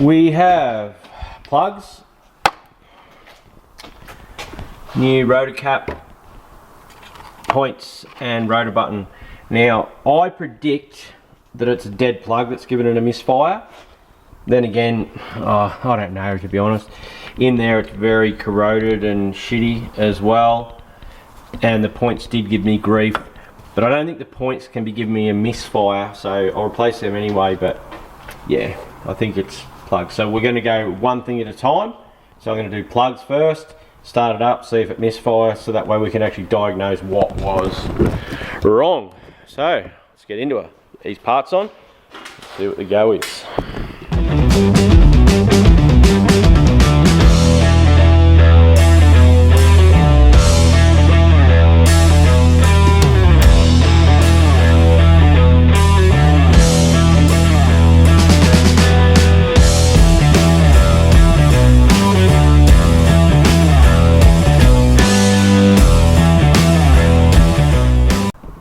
We have plugs, new rotor cap, points and rotor button. Now I predict that it's a dead plug that's given it a misfire. Then again, I don't know, to be honest. In there it's very corroded and shitty as well, and the points did give me grief, but I don't think the points can be giving me a misfire, so I'll replace them anyway. But yeah, I think it's plugs. So we're going to go one thing at a time. So I'm going to do plugs first, start it up, see if it misfires, so that way we can actually diagnose what was wrong. So let's get into it. Put these parts on, see what the go is.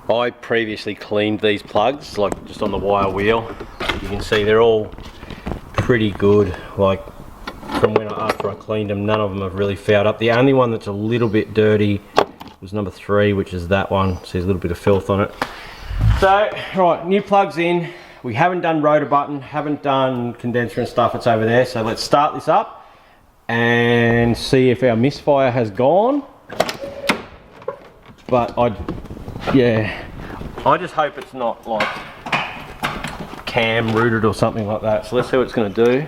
I previously cleaned these plugs, like just on the wire wheel. You can see they're all pretty good. Like from after I cleaned them, none of them have really fouled up. The only one that's a little bit dirty was number 3, which is that one. So there's a little bit of filth on it. So, right, new plugs in. We haven't done rotor button, haven't done condenser and stuff. It's over there. So let's start this up and see if our misfire has gone. But I just hope it's not like cam rooted or something like that. So let's see what it's going to do.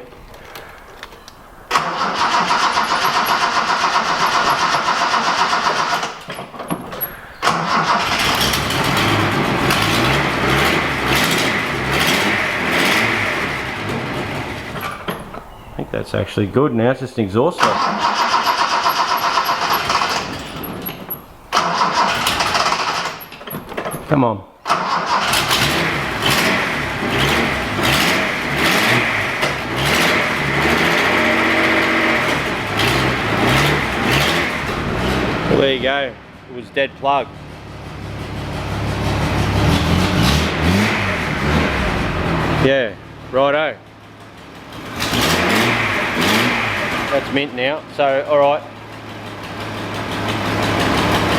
I think that's actually good. Now it's just an exhaust light. Come on. Well, there you go. It was dead plug. Yeah, righto. That's mint now. So, all right.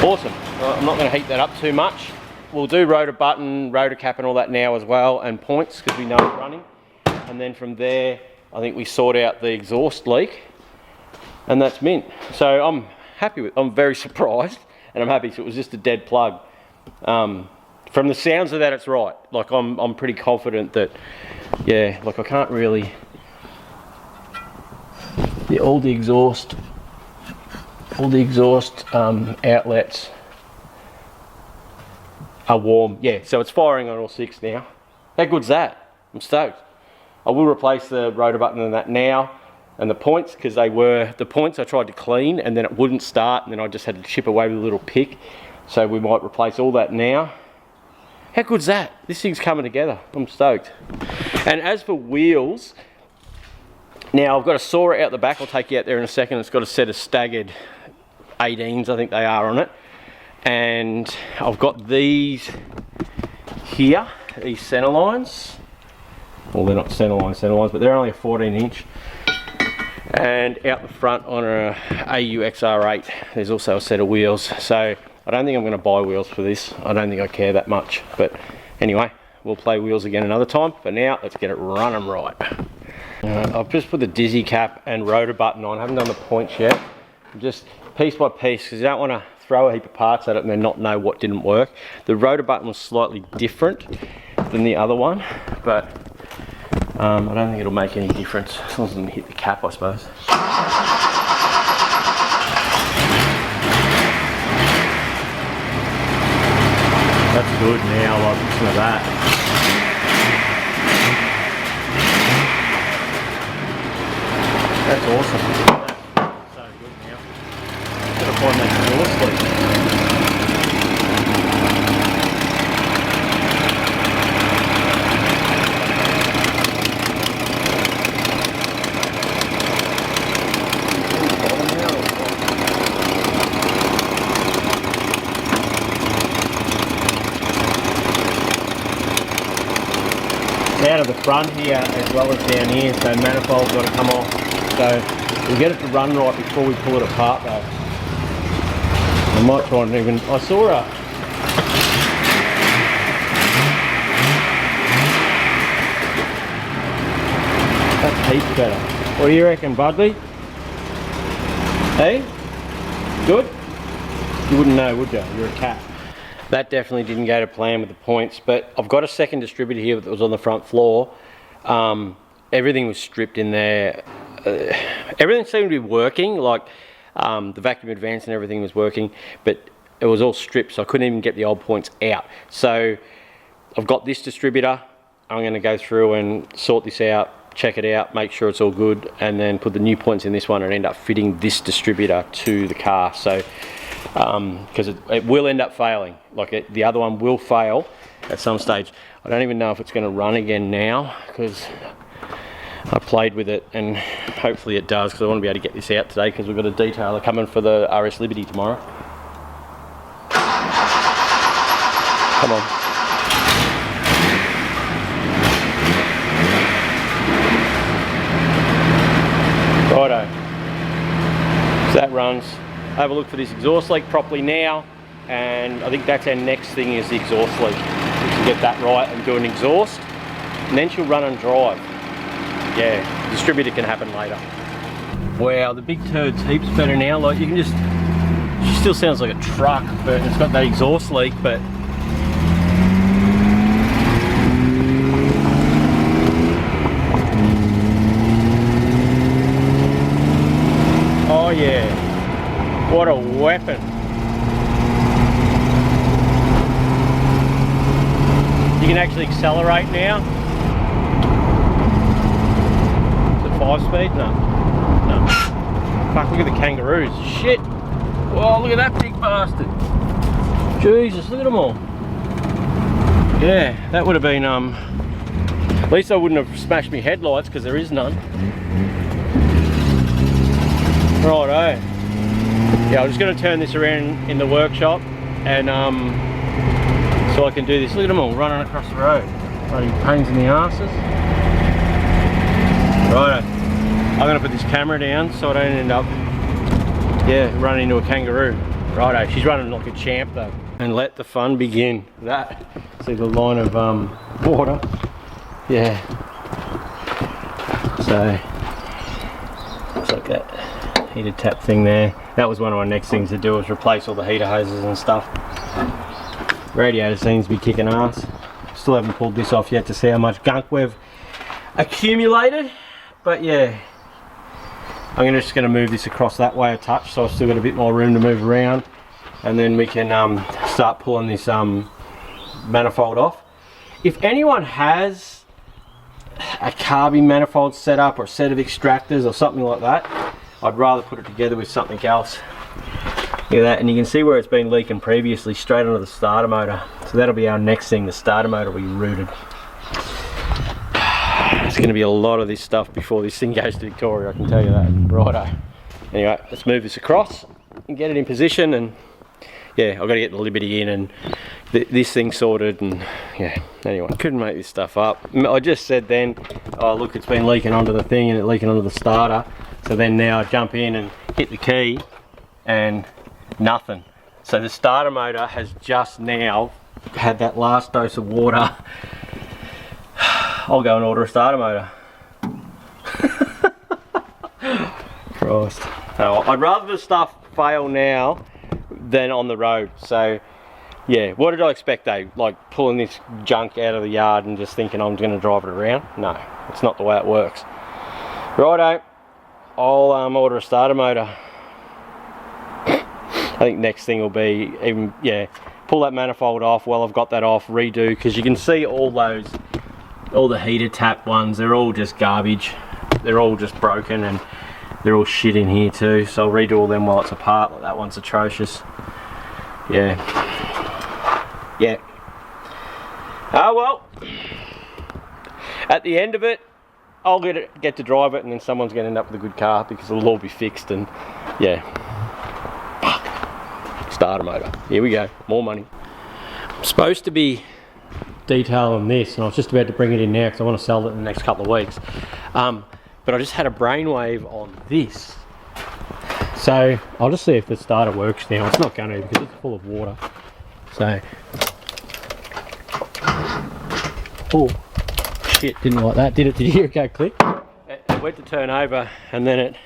Awesome. I'm not going to heat that up too much. We'll do rotor button, rotor cap and all that now as well, and points, because we know it's running. And then from there, I think we sort out the exhaust leak, and that's mint. So I'm happy with, I'm very surprised, and I'm happy. So it was just a dead plug. From the sounds of that, it's right. Like I'm pretty confident that, yeah, like I can't really, yeah, all the exhaust outlets are warm. Yeah, so it's firing on all 6 now. How good's that? I'm stoked. I will replace the rotor button and that now, and the points, because they were, the points I tried to clean and then it wouldn't start, and then I just had to chip away with a little pick. So we might replace all that now. How good's that? This thing's coming together. I'm stoked. And as for wheels, now I've got a saw out the back. I'll take you out there in a second. It's got a set of staggered 18s, I think they are, on it. And I've got these here, these center lines. Well, they're not center lines, but they're only a 14-inch. And out the front on a AUXR8, there's also a set of wheels. So I don't think I'm going to buy wheels for this. I don't think I care that much. But anyway, we'll play wheels again another time. For now, let's get it running right. I've just put the dizzy cap and rotor button on. I haven't done the points yet. I'm just piece by piece, because you don't want to throw a heap of parts at it and then not know what didn't work. The rotor button was slightly different than the other one, but I don't think it'll make any difference as long as it doesn't hit the cap, I suppose. That's good now, like listen to that. That's awesome. That's so good now. Gotta find that exhaust leak. Out of the front here as well as down here, so manifold's got to come off. So we'll get it to run right before we pull it apart though. I might try and even, I saw a, that's heaps better. What do you reckon, Budley? Hey? Good? You wouldn't know, would you? You're a cat. That definitely didn't go to plan with the points, but I've got a second distributor here that was on the front floor. Everything was stripped in there. Everything seemed to be working, like the vacuum advance and everything was working, but it was all stripped, so I couldn't even get the old points out. So I've got this distributor. I'm going to go through and sort this out, check it out, make sure it's all good, and then put the new points in this one and end up fitting this distributor to the car. So because it will end up failing, like the other one will fail at some stage. I don't even know if it's going to run again now, because I played with it and hopefully it does, because I want to be able to get this out today, because we've got a detailer coming for the RS Liberty tomorrow. Come on. Righto. So that runs. Have a look for this exhaust leak properly now, and I think that's our next thing, is the exhaust leak. We can get that right and do an exhaust, and then she'll run and drive. Yeah, distributor can happen later. Wow, the big turd's heaps better now. Like, you can just, she still sounds like a truck, but it's got that exhaust leak, but oh yeah. What a weapon. You can actually accelerate now. Is it 5-speed? No. No. Fuck, look at the kangaroos. Shit. Whoa, look at that big bastard. Jesus, look at them all. Yeah, that would have been, at least I wouldn't have smashed me headlights, because there is none. Righto. Yeah, I'm just going to turn this around in the workshop, and so I can do this. Look at them all running across the road. Bloody pains in the arses. Righto. I'm going to put this camera down so I don't end up, yeah, running into a kangaroo. Righto. She's running like a champ though. And let the fun begin. That. See the line of water. Yeah. So looks like that heated tap thing there. That was one of my next things to do, was replace all the heater hoses and stuff. Radiator seems to be kicking ass. Still haven't pulled this off yet to see how much gunk we've accumulated, but yeah, I'm just going to move this across that way a touch, so I've still got a bit more room to move around, and then we can start pulling this manifold off. If anyone has a carbine manifold set up, or a set of extractors or something like that, I'd rather put it together with something else. Look at that, and you can see where it's been leaking previously, straight onto the starter motor. So that'll be our next thing, the starter motor will be rooted. There's going to be a lot of this stuff before this thing goes to Victoria, I can tell you that. Righto. Anyway, let's move this across and get it in position, and yeah, I've got to get the Liberty in and this thing sorted, and yeah, anyway, couldn't make this stuff up. I just said then, oh look, it's been leaking onto the thing and it leaking onto the starter. So then now I jump in and hit the key and nothing. So the starter motor has just now had that last dose of water. I'll go and order a starter motor. Christ. Oh, I'd rather the stuff fail now than on the road. So yeah, what did I expect though? Like pulling this junk out of the yard and just thinking I'm going to drive it around? No, it's not the way it works. Righto. I'll order a starter motor. I think next thing will be even, yeah, pull that manifold off. Well, I've got that off, redo, because you can see all the heater tap ones, they're all just garbage. They're all just broken, and they're all shit in here too. So I'll redo all them while it's apart. Like that one's atrocious. Yeah. Yeah. Oh well. At the end of it, I'll get to drive it, and then someone's going to end up with a good car, because it'll all be fixed, and yeah. Starter motor. Here we go. More money. I'm supposed to be detail on this, and I was just about to bring it in now because I want to sell it in the next couple of weeks. But I just had a brainwave on this. So I'll just see if the starter works now. It's not going to because it's full of water. So, oh shit, didn't like that, did it? Did you hear it go click? It went to turn over and then it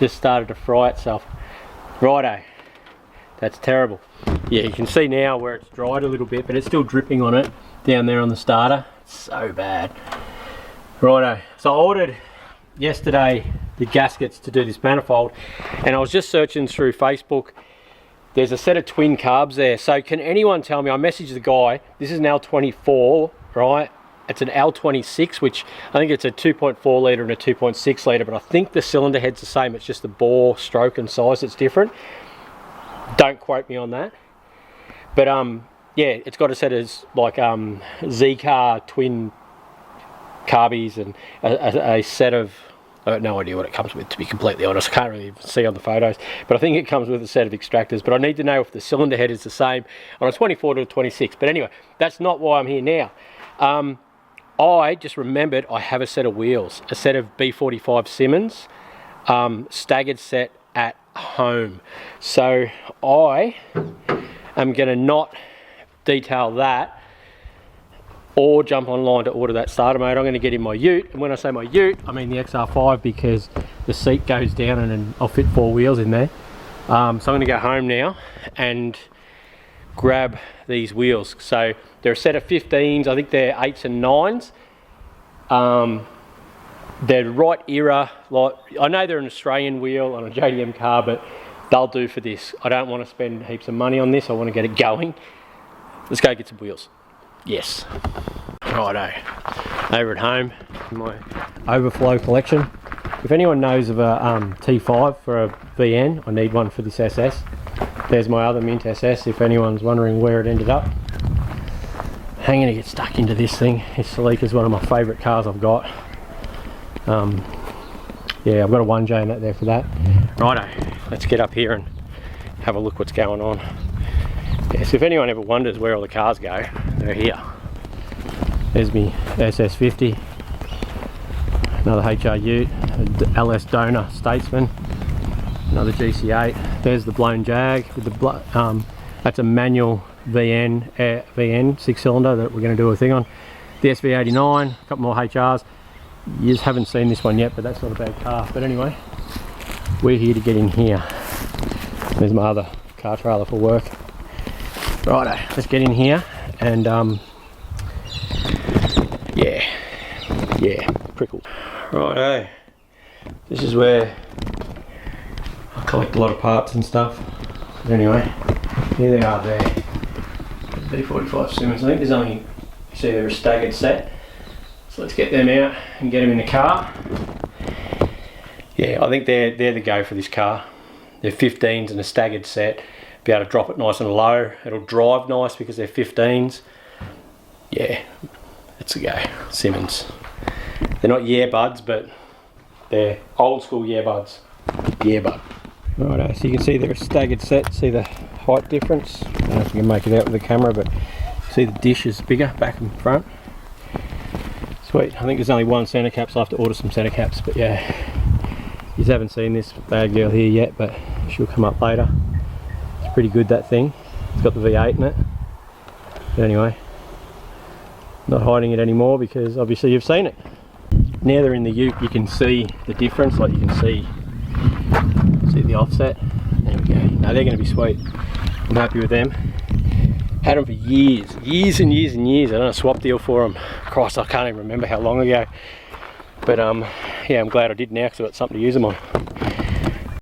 just started to fry itself. Righto, that's terrible. Yeah, you can see now where it's dried a little bit, but it's still dripping on it down there on the starter. It's so bad. Righto, so I ordered yesterday the gaskets to do this manifold, and I was just searching through Facebook. There's a set of twin carbs there. So can anyone tell me, I messaged the guy, this is an L24, right? It's an L26, which I think it's a 2.4 litre and a 2.6 litre, but I think the cylinder head's the same, it's just the bore, stroke and size that's different. Don't quote me on that. But yeah, it's got a set of like Z-Car twin carbies and a set of, I have no idea what it comes with, to be completely honest. I can't really see on the photos, but I think it comes with a set of extractors. But I need to know if the cylinder head is the same on a 24 to a 26. But anyway, that's not why I'm here now. I just remembered I have a set of wheels, a set of b45 Simmons, staggered set at home. So I am going to not detail that or jump online to order that starter mode. I'm going to get in my ute, and when I say my ute, I mean the XR5, because the seat goes down and I'll fit 4 wheels in there. So I'm going to go home now and grab these wheels. So they're a set of 15s, I think they're 8s and 9s. They're right era, like, I know they're an Australian wheel on a JDM car, but they'll do for this. I don't want to spend heaps of money on this, I want to get it going. Let's go get some wheels. Yes. Righto. Over at home, my overflow collection. If anyone knows of a T5 for a VN, I need one for this SS. There's my other Mint SS, if anyone's wondering where it ended up. I'm gonna get stuck into this thing. This Celica's one of my favourite cars I've got. Yeah, I've got a 1J in that there for that. Righto, let's get up here and have a look what's going on. Yeah, so if anyone ever wonders where all the cars go, they're here. There's me SS50, another HR Ute, LS Donor Statesman, another GC8. There's the blown Jag with the that's a manual VN 6-cylinder that we're going to do a thing on. The SV89, a couple more HRs. You just haven't seen this one yet, but that's not a bad car. But anyway, we're here to get in here. There's my other car trailer for work. Righto, let's get in here and yeah, prickle. Righto, this is where I collect a lot of parts and stuff. But anyway, here they are there. B45 Simmons. I think there's only, you see they're a staggered set. So let's get them out and get them in the car. Yeah, I think they're the go for this car. They're 15s and a staggered set. Be able to drop it nice and low. It'll drive nice because they're 15s. Yeah, let's go. Simmons. They're not yeah buds, but they're old school yeah buds. Yeah bud. Righto, so you can see they're a staggered set. See the height difference? I don't know if you can make it out with the camera, but see the dish is bigger back and front. Sweet. I think there's only one centre cap, so I have to order some centre caps. But yeah, you haven't seen this bad girl here yet, but she'll come up later. It's pretty good, that thing. It's got the V8 in it. But anyway, not hiding it anymore because obviously you've seen it. Now they're in the ute, you can see the difference. Like you can see the offset. There we go. No, they're going to be sweet. I'm happy with them. Had them for years and years and years. I done a swap deal for them. Christ, I can't even remember how long ago. But yeah, I'm glad I did now because I've got something to use them on.